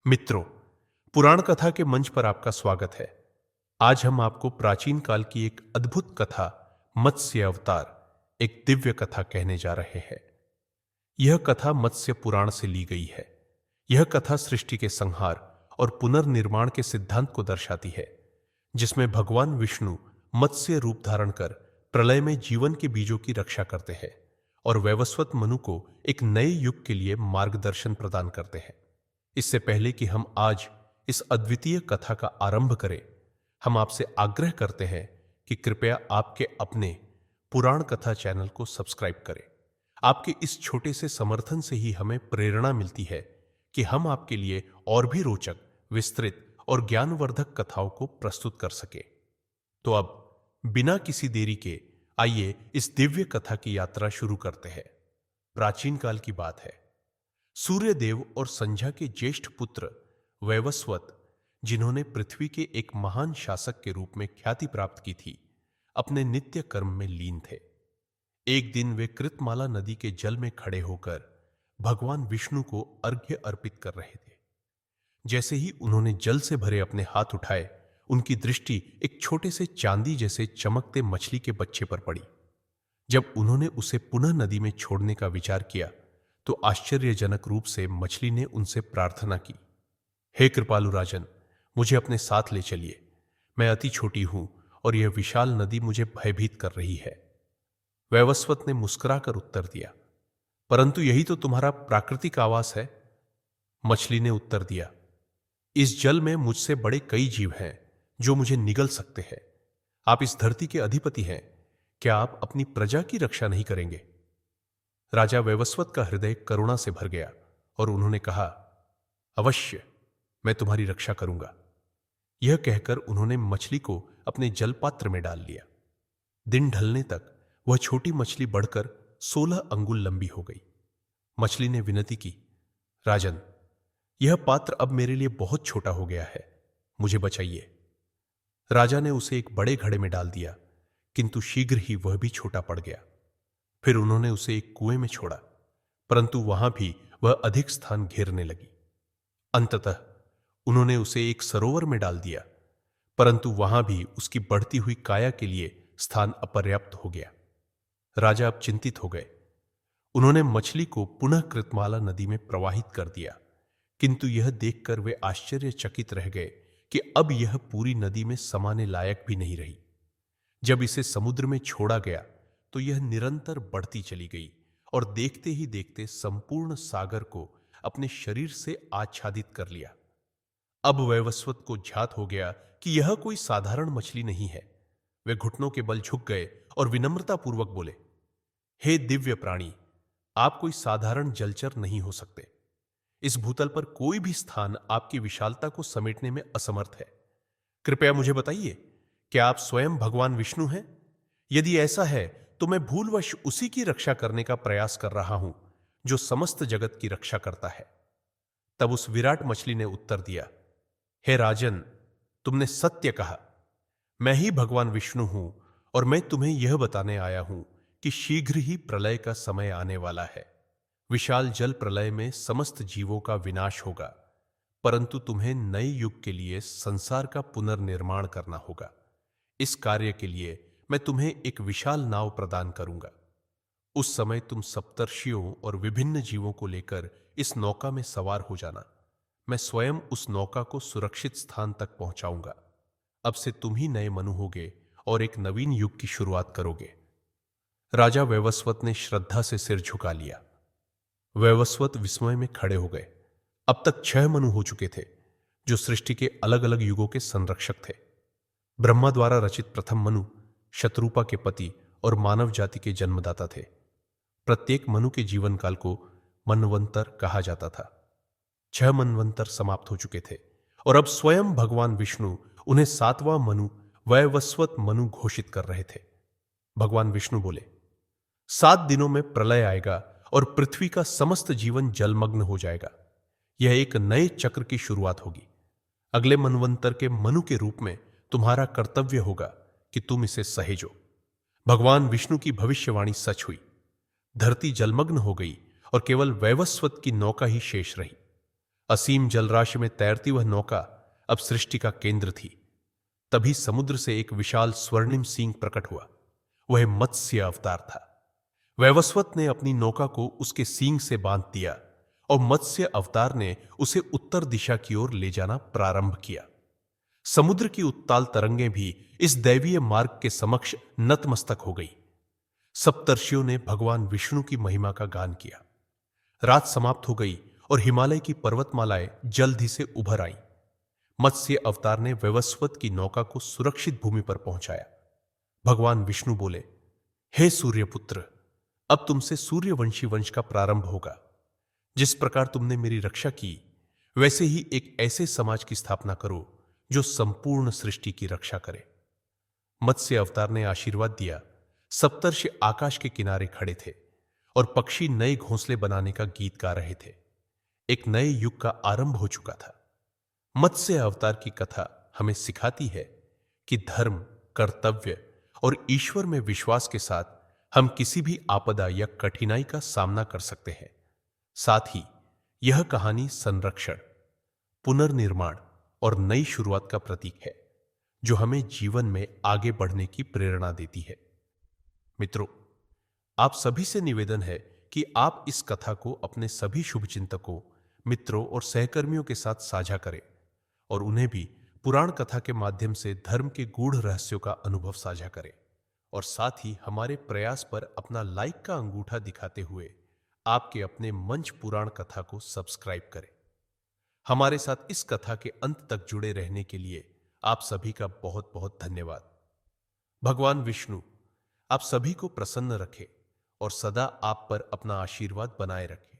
मित्रों, पुराण कथा के मंच पर आपका स्वागत है। आज हम आपको प्राचीन काल की एक अद्भुत कथा मत्स्य अवतार, एक दिव्य कथा कहने जा रहे हैं। यह कथा मत्स्य पुराण से ली गई है। यह कथा सृष्टि के संहार और पुनर्निर्माण के सिद्धांत को दर्शाती है, जिसमें भगवान विष्णु मत्स्य रूप धारण कर प्रलय में जीवन के बीजों की रक्षा करते हैं और वैवस्वत मनु को एक नए युग के लिए मार्गदर्शन प्रदान करते हैं। इससे पहले कि हम आज इस अद्वितीय कथा का आरंभ करें, हम आपसे आग्रह करते हैं कि कृपया आपके अपने पुराण कथा चैनल को सब्सक्राइब करें। आपके इस छोटे से समर्थन से ही हमें प्रेरणा मिलती है कि हम आपके लिए और भी रोचक, विस्तृत और ज्ञानवर्धक कथाओं को प्रस्तुत कर सके। तो अब बिना किसी देरी के आइए इस दिव्य कथा की यात्रा शुरू करते हैं। प्राचीन काल की बात है। सूर्यदेव और संध्या के ज्येष्ठ पुत्र वैवस्वत, जिन्होंने पृथ्वी के एक महान शासक के रूप में ख्याति प्राप्त की थी, अपने नित्य कर्म में लीन थे। एक दिन वे कृतमाला नदी के जल में खड़े होकर भगवान विष्णु को अर्घ्य अर्पित कर रहे थे। जैसे ही उन्होंने जल से भरे अपने हाथ उठाए, उनकी दृष्टि एक छोटे से चांदी जैसे चमकते मछली के बच्चे पर पड़ी। जब उन्होंने उसे पुनः नदी में छोड़ने का विचार किया तो आश्चर्यजनक रूप से मछली ने उनसे प्रार्थना की, हे कृपालु राजन, मुझे अपने साथ ले चलिए। मैं अति छोटी हूं और यह विशाल नदी मुझे भयभीत कर रही है। वैवस्वत ने मुस्कुराकर उत्तर दिया, परंतु यही तो तुम्हारा प्राकृतिक आवास है। मछली ने उत्तर दिया, इस जल में मुझसे बड़े कई जीव हैं जो मुझे निगल सकते हैं। आप इस धरती के अधिपति हैं, क्या आप अपनी प्रजा की रक्षा नहीं करेंगे? राजा वैवस्वत का हृदय करुणा से भर गया और उन्होंने कहा, अवश्य, मैं तुम्हारी रक्षा करूंगा। यह कहकर उन्होंने मछली को अपने जलपात्र में डाल लिया। दिन ढलने तक वह छोटी मछली बढ़कर 16 अंगुल लंबी हो गई। मछली ने विनती की, राजन, यह पात्र अब मेरे लिए बहुत छोटा हो गया है, मुझे बचाइए। राजा ने उसे एक बड़े घड़े में डाल दिया, किंतु शीघ्र ही वह भी छोटा पड़ गया। फिर उन्होंने उसे एक कुएं में छोड़ा, परंतु वहां भी वह अधिक स्थान घेरने लगी। अंततः उन्होंने उसे एक सरोवर में डाल दिया, परंतु वहां भी उसकी बढ़ती हुई काया के लिए स्थान अपर्याप्त हो गया। राजा अब चिंतित हो गए। उन्होंने मछली को पुनः कृतमाला नदी में प्रवाहित कर दिया, किंतु यह देखकर वे आश्चर्यचकित रह गए कि अब यह पूरी नदी में समाने लायक भी नहीं रही। जब इसे समुद्र में छोड़ा गया तो यह निरंतर बढ़ती चली गई और देखते ही देखते संपूर्ण सागर को अपने शरीर से आच्छादित कर लिया। अब वैवस्वत को ज्ञात हो गया कि यह कोई साधारण मछली नहीं है। वे घुटनों के बल झुक गए और विनम्रतापूर्वक बोले, हे दिव्य प्राणी, आप कोई साधारण जलचर नहीं हो सकते। इस भूतल पर कोई भी स्थान आपकी विशालता को समेटने में असमर्थ है। कृपया मुझे बताइए, क्या आप स्वयं भगवान विष्णु हैं? यदि ऐसा है तो मैं भूलवश उसी की रक्षा करने का प्रयास कर रहा हूं जो समस्त जगत की रक्षा करता है। तब उस विराट मछली ने उत्तर दिया, हे राजन, तुमने सत्य कहा। मैं ही भगवान विष्णु हूं और मैं तुम्हें यह बताने आया हूं कि शीघ्र ही प्रलय का समय आने वाला है। विशाल जल प्रलय में समस्त जीवों का विनाश होगा, परंतु तुम्हें नए युग के लिए संसार का पुनर्निर्माण करना होगा। इस कार्य के लिए मैं तुम्हें एक विशाल नाव प्रदान करूंगा। उस समय तुम सप्तर्षियों और विभिन्न जीवों को लेकर इस नौका में सवार हो जाना। मैं स्वयं उस नौका को सुरक्षित स्थान तक पहुंचाऊंगा। अब से तुम ही नए मनु होगे और एक नवीन युग की शुरुआत करोगे। राजा वैवस्वत ने श्रद्धा से सिर झुका लिया। वैवस्वत विस्मय में खड़े हो गए। अब तक 6 मनु हो चुके थे, जो सृष्टि के अलग अलग युगों के संरक्षक थे। ब्रह्मा द्वारा रचित प्रथम मनु शत्रुपा के पति और मानव जाति के जन्मदाता थे। प्रत्येक मनु के जीवन काल को मनवंतर कहा जाता था। 6 मनवंतर समाप्त हो चुके थे और अब स्वयं भगवान विष्णु उन्हें 7वां मनु वैवस्वत मनु घोषित कर रहे थे। भगवान विष्णु बोले, 7 दिनों में प्रलय आएगा और पृथ्वी का समस्त जीवन जलमग्न हो जाएगा। यह एक नए चक्र की शुरुआत होगी। अगले मनवंतर के मनु के रूप में तुम्हारा कर्तव्य होगा कि तुम इसे सहेजो। भगवान विष्णु की भविष्यवाणी सच हुई। धरती जलमग्न हो गई और केवल वैवस्वत की नौका ही शेष रही। असीम जलराशि में तैरती वह नौका अब सृष्टि का केंद्र थी। तभी समुद्र से एक विशाल स्वर्णिम सींग प्रकट हुआ। वह मत्स्य अवतार था। वैवस्वत ने अपनी नौका को उसके सींग से बांध दिया और मत्स्य अवतार ने उसे उत्तर दिशा की ओर ले जाना प्रारंभ किया। समुद्र की उत्ताल तरंगें भी इस दैवीय मार्ग के समक्ष नतमस्तक हो गई। सप्तर्षियों ने भगवान विष्णु की महिमा का गान किया। रात समाप्त हो गई और हिमालय की पर्वतमालाएं जल्द ही से उभर आईं। मत्स्य अवतार ने वैवस्वत की नौका को सुरक्षित भूमि पर पहुंचाया। भगवान विष्णु बोले, हे सूर्यपुत्र, अब तुमसे सूर्यवंशी वंश का प्रारंभ होगा। जिस प्रकार तुमने मेरी रक्षा की, वैसे ही एक ऐसे समाज की स्थापना करो जो संपूर्ण सृष्टि की रक्षा करे। मत्स्य अवतार ने आशीर्वाद दिया। सप्तर्षि आकाश के किनारे खड़े थे और पक्षी नए घोंसले बनाने का गीत गा रहे थे। एक नए युग का आरंभ हो चुका था। मत्स्य अवतार की कथा हमें सिखाती है कि धर्म, कर्तव्य और ईश्वर में विश्वास के साथ हम किसी भी आपदा या कठिनाई का सामना कर सकते हैं। साथ ही यह कहानी संरक्षण, पुनर्निर्माण और नई शुरुआत का प्रतीक है, जो हमें जीवन में आगे बढ़ने की प्रेरणा देती है। मित्रों, आप सभी से निवेदन है कि आप इस कथा को अपने सभी शुभचिंतकों, मित्रों और सहकर्मियों के साथ साझा करें और उन्हें भी पुराण कथा के माध्यम से धर्म के गूढ़ रहस्यों का अनुभव साझा करें। और साथ ही हमारे प्रयास पर अपना लाइक का अंगूठा दिखाते हुए आपके अपने मंच पुराण कथा को सब्सक्राइब करें। हमारे साथ इस कथा के अंत तक जुड़े रहने के लिए आप सभी का बहुत बहुत धन्यवाद। भगवान विष्णु आप सभी को प्रसन्न रखे और सदा आप पर अपना आशीर्वाद बनाए रखे।